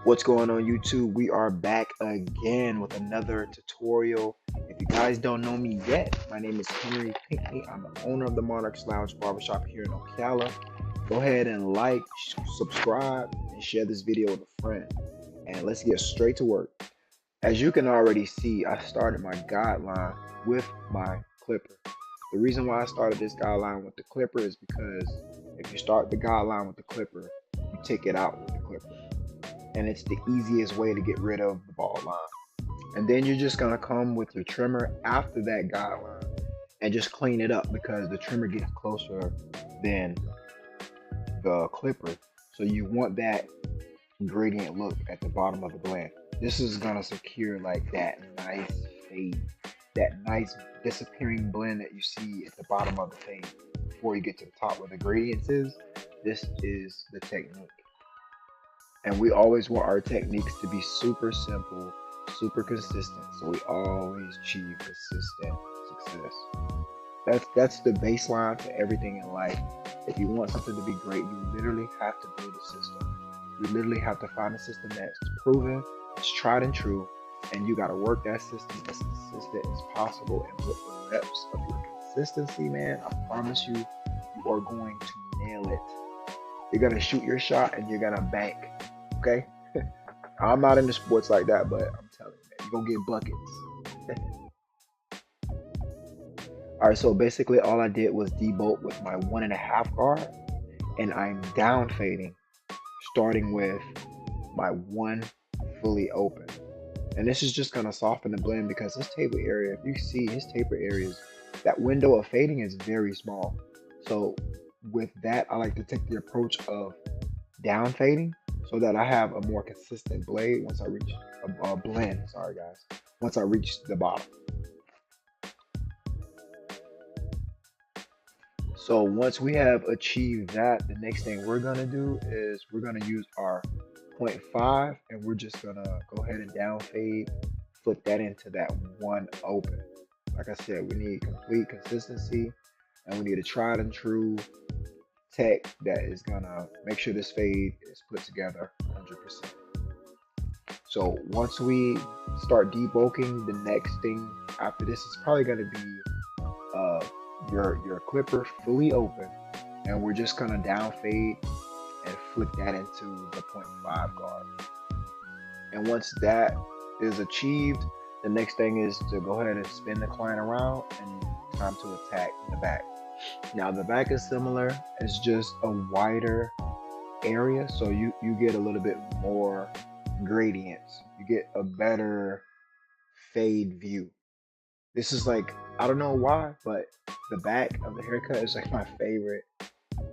What's going on YouTube? We are back again with another tutorial. If you guys don't know me yet, my name is Henry Pinckney. I'm the owner of the Monarch's Lounge Barbershop here in Ocala. Go ahead and like, subscribe, and share this video with a friend. And let's get straight to work. As you can already see, I started my guideline with my clipper. The reason why I started this guideline with the clipper is because if you start the guideline with the clipper, you take it out with the clipper. And it's the easiest way to get rid of the bald line. And then you're just gonna come with your trimmer after that guideline and just clean it up because the trimmer gets closer than the clipper. So you want that gradient look at the bottom of the blend. This is gonna secure like that nice fade, that nice disappearing blend that you see at the bottom of the fade before you get to the top where the gradients is. This is the technique. And we always want our techniques to be super simple, super consistent, so we always achieve consistent success. That's the baseline to everything in life. If you want something to be great, you literally have to build a system. You literally have to find a system that's proven, it's tried and true, and you got to work that system as consistent as possible. And with the reps of your consistency, man, I promise you, you are going to nail it. You're gonna shoot your shot and you're gonna bank. Okay, I'm not into sports like that, but I'm telling you, man, you're gonna get buckets. All right, so basically all I did was debolt with my 1.5 guard, and I'm down fading, starting with my 1 fully open. And this is just gonna soften the blend because his taper area, if you see his taper areas, that window of fading is very small. So with that, I like to take the approach of down fading, so that I have a more consistent blade once I reach a blend. Sorry guys, once I reach the bottom. So once we have achieved that, the next thing we're gonna do is we're gonna use our 0.5 and we're just gonna go ahead and down fade, flip that into that 1 open. Like I said, we need complete consistency and we need a tried and true tech that is gonna make sure this fade is put together 100%. So once we start debulking, the next thing after this is probably gonna be your clipper fully open, and we're just gonna down fade and flick that into the 0.5 guard. And once that is achieved, the next thing is to go ahead and spin the client around and time to attack the back. Now the back is similar, it's just a wider area, so you get a little bit more gradients, you get a better fade view. This is like, I don't know why, but the back of the haircut is like my favorite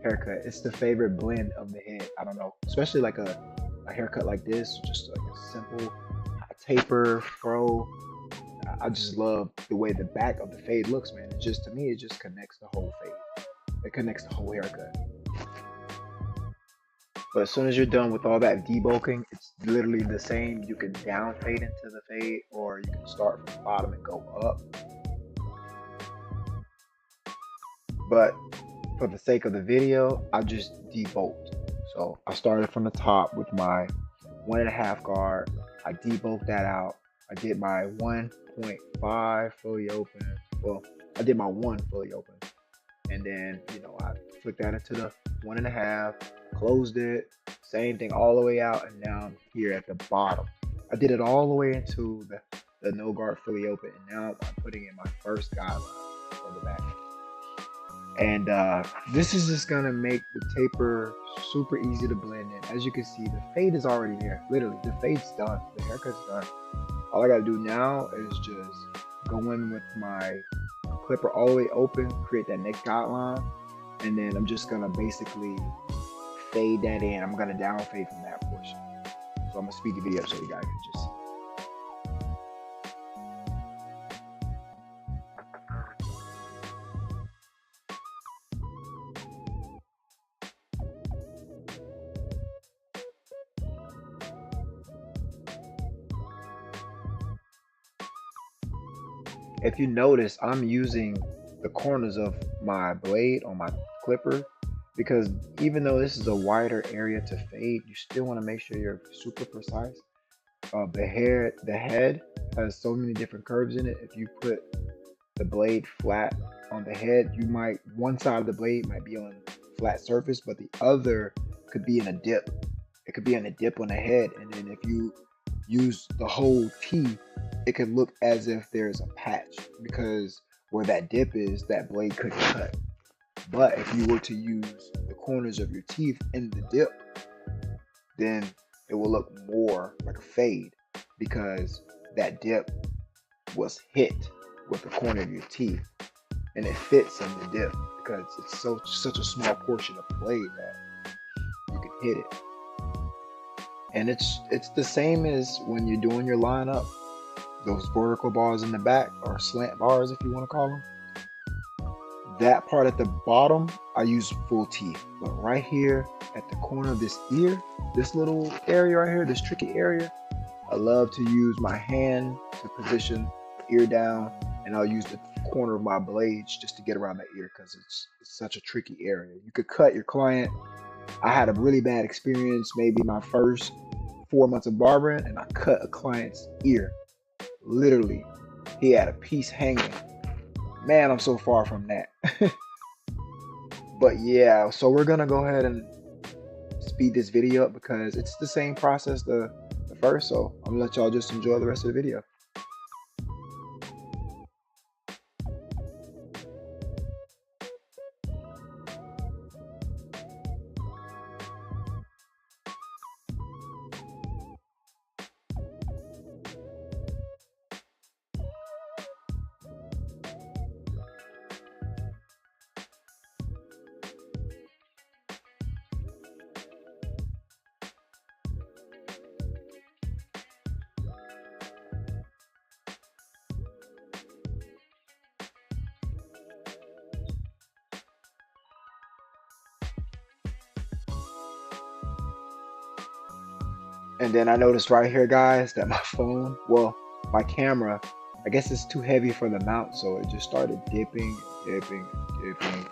haircut. It's the favorite blend of the head. I don't know, especially like a haircut like this, just like a simple taper fro. I just love the way the back of the fade looks, man. It just, to me, it just connects the whole fade. It connects the whole haircut. But as soon as you're done with all that debulking, it's literally the same. You can down fade into the fade, or you can start from the bottom and go up. But for the sake of the video, I just debolt. So I started from the top with my 1.5 guard. I debulked that out. I did my 1.5 fully open. Well, I did my 1 fully open. And then, I flipped that into the 1.5, closed it, same thing all the way out, and now I'm here at the bottom. I did it all the way into the no guard fully open, and now I'm putting in my first guideline for the back. And this is just gonna make the taper super easy to blend in. As you can see, the fade is already there. Literally, the fade's done. The haircut's done. All I gotta do now is just go in with my clipper all the way open, create that next guideline, and then I'm just gonna basically fade that in. I'm gonna down fade from that portion. So I'm gonna speed the video up so you guys can just see. If you notice, I'm using the corners of my blade on my clipper because even though this is a wider area to fade, you still want to make sure you're super precise. The head has so many different curves in it. If you put the blade flat on the head, you might one side of the blade might be on flat surface, but the other could be in a dip. It could be in a dip on the head, and then if you use the whole T, it could look as if there's a patch because where that dip is, that blade could cut. But if you were to use the corners of your teeth in the dip, then it will look more like a fade because that dip was hit with the corner of your teeth and it fits in the dip because it's such a small portion of the blade that you can hit it. And it's the same as when you're doing your lineup, those vertical bars in the back, or slant bars if you want to call them. That part at the bottom, I use full teeth. But right here at the corner of this ear, this little area right here, this tricky area, I love to use my hand to position the ear down, and I'll use the corner of my blades just to get around the ear because it's such a tricky area. You could cut your client. I had a really bad experience maybe my first 4 months of barbering, and I cut a client's ear. Literally, he had a piece hanging. Man, I'm so far from that. But yeah, so we're gonna go ahead and speed this video up because it's the same process the first, so I'm gonna let y'all just enjoy the rest of the video. And then I noticed right here, guys, that my phone, well, my camera, I guess it's too heavy for the mount, so it just started dipping, dipping, dipping.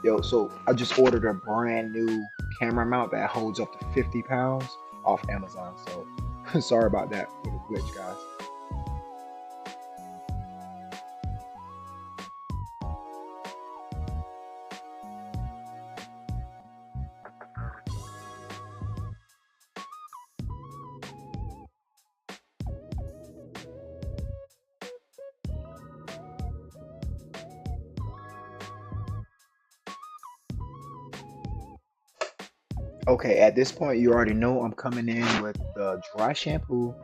Yo, so I just ordered a brand new camera mount that holds up to 50 pounds off Amazon. So sorry about that for the glitch, guys. Okay, at this point, you already know I'm coming in with the dry shampoo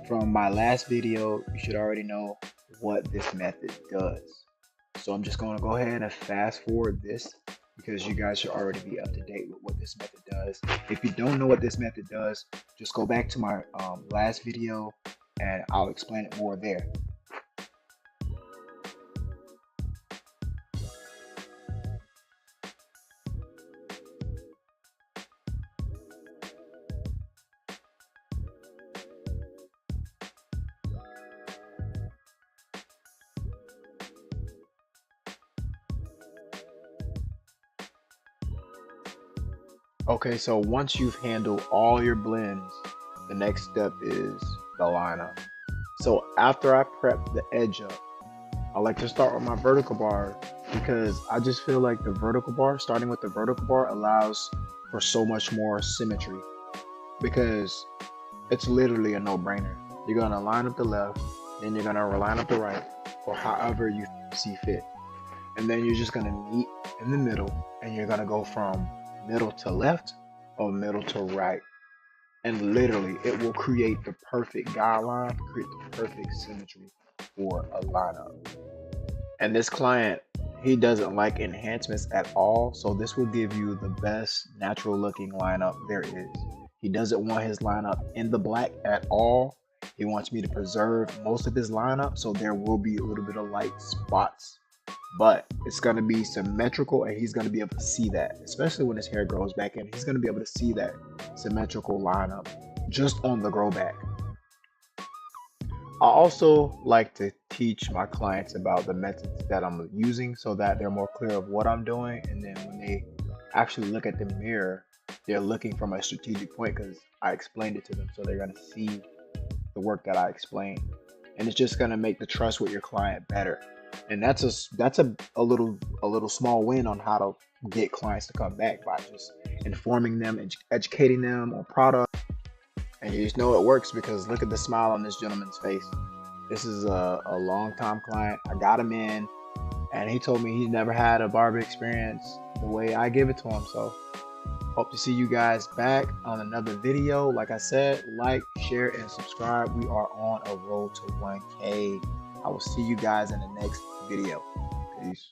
from my last video. You should already know what this method does. So I'm just going to go ahead and fast forward this because you guys should already be up to date with what this method does. If you don't know what this method does, just go back to my last video and I'll explain it more there. Okay, so once you've handled all your blends, the next step is the lineup. So after I prep the edge up, I like to start with my vertical bar because I just feel like the vertical bar, starting with the vertical bar, allows for so much more symmetry because it's literally a no-brainer. You're gonna line up the left, then you're gonna line up the right, or however you see fit. And then you're just gonna meet in the middle and you're gonna go from middle to left or middle to right. And literally it will create the perfect guideline, create the perfect symmetry for a lineup. And this client, he doesn't like enhancements at all, so this will give you the best natural looking lineup there is. He doesn't want his lineup in the black at all. He wants me to preserve most of his lineup, so there will be a little bit of light spots, but it's going to be symmetrical and he's going to be able to see that, especially when his hair grows back in. He's going to be able to see that symmetrical lineup just on the grow back. I also like to teach my clients about the methods that I'm using so that they're more clear of what I'm doing, and then when they actually look at the mirror, they're looking from a strategic point because I explained it to them. So they're going to see the work that I explained. And it's just going to make the trust with your client better. And that's a little small win on how to get clients to come back by just informing them and educating them on product. And you just know it works because look at the smile on this gentleman's face. This is a long time client. I got him in, and he told me he's never had a barber experience the way I give it to him. So hope to see you guys back on another video. Like I said, like, share, and subscribe. We are on a road to 1K. I will see you guys in the next video. Peace.